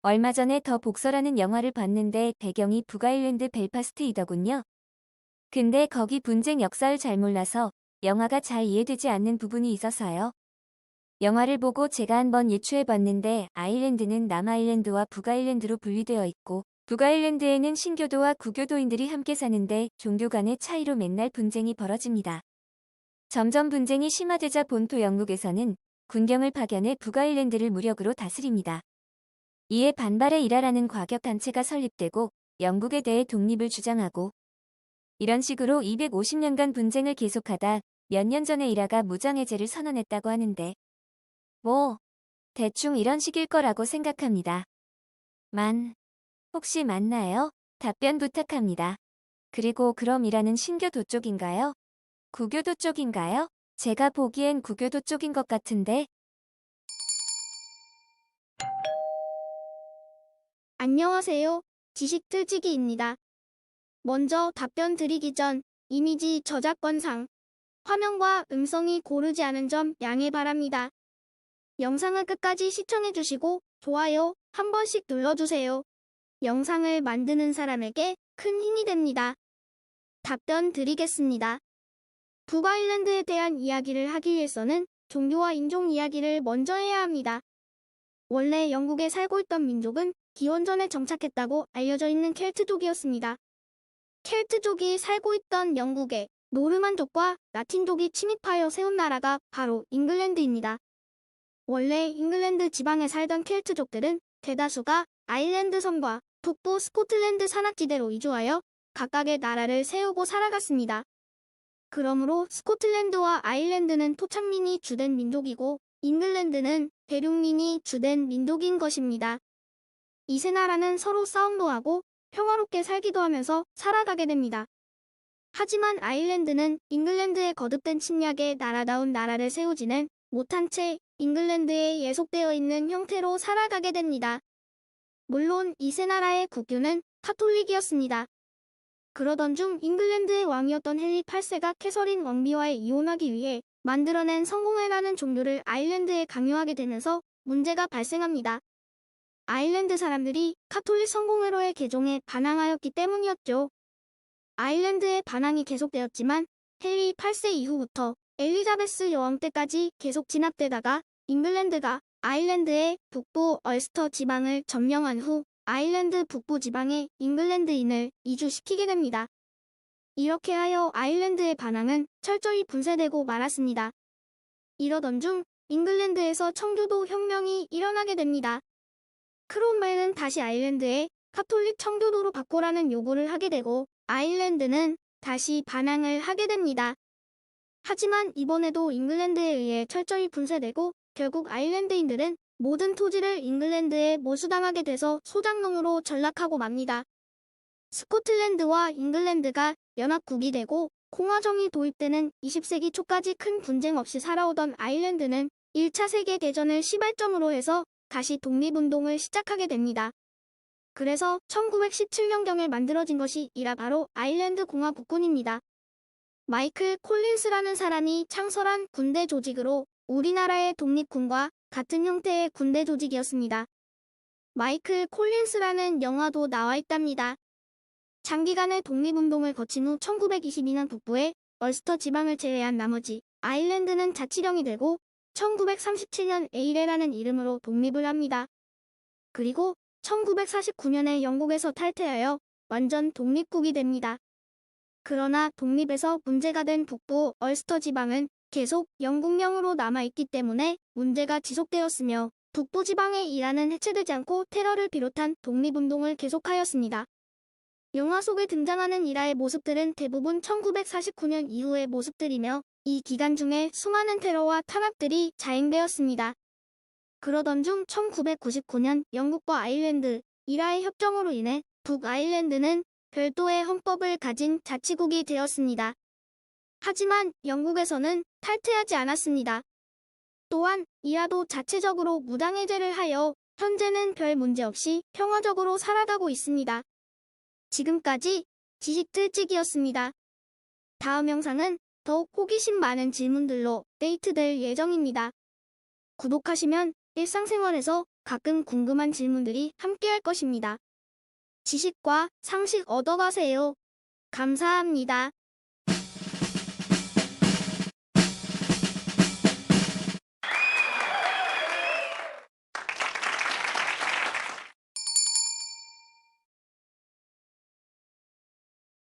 얼마 전에 더 복서라는 영화를 봤는데 배경이 북아일랜드 벨파스트이더군요. 근데 거기 분쟁 역사를 잘 몰라서 영화가 잘 이해되지 않는 부분이 있어서요. 영화를 보고 제가 한번 예추해봤는데 아일랜드는 남아일랜드와 북아일랜드로 분리되어 있고 북아일랜드에는 신교도와 구교도인들이 함께 사는데 종교 간의 차이로 맨날 분쟁이 벌어집니다. 점점 분쟁이 심화되자 본토 영국에서는 군경을 파견해 북아일랜드를 무력으로 다스립니다. 이에 반발의 이라라는 과격단체가 설립되고 영국에 대해 독립을 주장하고 이런 식으로 250년간 분쟁을 계속하다 몇 년 전에 이라가 무장해제를 선언했다고 하는데 뭐 대충 이런 식일 거라고 생각합니다. 혹시 맞나요? 답변 부탁합니다. 그리고 그럼 이라는 신교도 쪽인가요? 구교도 쪽인가요? 제가 보기엔 구교도 쪽인 것 같은데. 안녕하세요. 지식틀치기입니다. 먼저 답변 드리기 전 이미지 저작권상 화면과 음성이 고르지 않은 점 양해 바랍니다. 영상을 끝까지 시청해주시고 좋아요 한 번씩 눌러주세요. 영상을 만드는 사람에게 큰 힘이 됩니다. 답변 드리겠습니다. 북아일랜드에 대한 이야기를 하기 위해서는 종교와 인종 이야기를 먼저 해야 합니다. 원래 영국에 살고 있던 민족은 기원전에 정착했다고 알려져 있는 켈트족이었습니다. 켈트족이 살고 있던 영국에 노르만족과 라틴족이 침입하여 세운 나라가 바로 잉글랜드입니다. 원래 잉글랜드 지방에 살던 켈트족들은 대다수가 아일랜드 섬과 북부 스코틀랜드 산악지대로 이주하여 각각의 나라를 세우고 살아갔습니다. 그러므로 스코틀랜드와 아일랜드는 토착민이 주된 민족이고 잉글랜드는 대륙민이 주된 민족인 것입니다. 이 세 나라는 서로 싸움도 하고 평화롭게 살기도 하면서 살아가게 됩니다. 하지만 아일랜드는 잉글랜드의 거듭된 침략에 나라다운 나라를 세우지는 못한 채 잉글랜드에 예속되어 있는 형태로 살아가게 됩니다. 물론 이 세 나라의 국교는 카톨릭이었습니다. 그러던 중 잉글랜드의 왕이었던 헨리 8세가 캐서린 왕비와의 이혼하기 위해 만들어낸 성공회라는 종교를 아일랜드에 강요하게 되면서 문제가 발생합니다. 아일랜드 사람들이 카톨릭 성공회로의 개종에 반항하였기 때문이었죠. 아일랜드의 반항이 계속되었지만 헨리 8세 이후부터 엘리자베스 여왕 때까지 계속 진압되다가 잉글랜드가 아일랜드의 북부 얼스터 지방을 점령한 후 아일랜드 북부 지방에 잉글랜드인을 이주시키게 됩니다. 이렇게 하여 아일랜드의 반항은 철저히 분쇄되고 말았습니다. 이러던 중 잉글랜드에서 청교도 혁명이 일어나게 됩니다. 크롬웰은 다시 아일랜드에 카톨릭 청교도로 바꾸라는 요구를 하게 되고 아일랜드는 다시 반항을 하게 됩니다. 하지만 이번에도 잉글랜드에 의해 철저히 분쇄되고 결국 아일랜드인들은 모든 토지를 잉글랜드에 몰수당하게 돼서 소장농으로 전락하고 맙니다. 스코틀랜드와 잉글랜드가 연합국이 되고 공화정이 도입되는 20세기 초까지 큰 분쟁 없이 살아오던 아일랜드는 1차 세계대전을 시발점으로 해서 다시 독립운동을 시작하게 됩니다. 그래서 1917년경에 만들어진 것이 바로 아일랜드 공화국군입니다. 마이클 콜린스라는 사람이 창설한 군대 조직으로 우리나라의 독립군과 같은 형태의 군대 조직이었습니다. 마이클 콜린스라는 영화도 나와 있답니다. 장기간의 독립운동을 거친 후 1922년 북부의 얼스터 지방을 제외한 나머지 아일랜드는 자치령이 되고 1937년 에이레라는 이름으로 독립을 합니다. 그리고 1949년에 영국에서 탈퇴하여 완전 독립국이 됩니다. 그러나 독립에서 문제가 된 북부 얼스터 지방은 계속 영국령으로 남아있기 때문에 문제가 지속되었으며 북부 지방의 이란은 해체되지 않고 테러를 비롯한 독립운동을 계속하였습니다. 영화 속에 등장하는 이라의 모습들은 대부분 1949년 이후의 모습들이며 이 기간 중에 수많은 테러와 탄압들이 자행되었습니다. 그러던 중 1999년 영국과 아일랜드 이라의 협정으로 인해 북아일랜드는 별도의 헌법을 가진 자치국이 되었습니다. 하지만 영국에서는 탈퇴하지 않았습니다. 또한 이라도 자체적으로 무장해제를 하여 현재는 별 문제 없이 평화적으로 살아가고 있습니다. 지금까지 지식틀치기였습니다. 다음 영상은 더욱 호기심 많은 질문들로 데이트될 예정입니다. 구독하시면 일상생활에서 가끔 궁금한 질문들이 함께할 것입니다. 지식과 상식 얻어가세요. 감사합니다.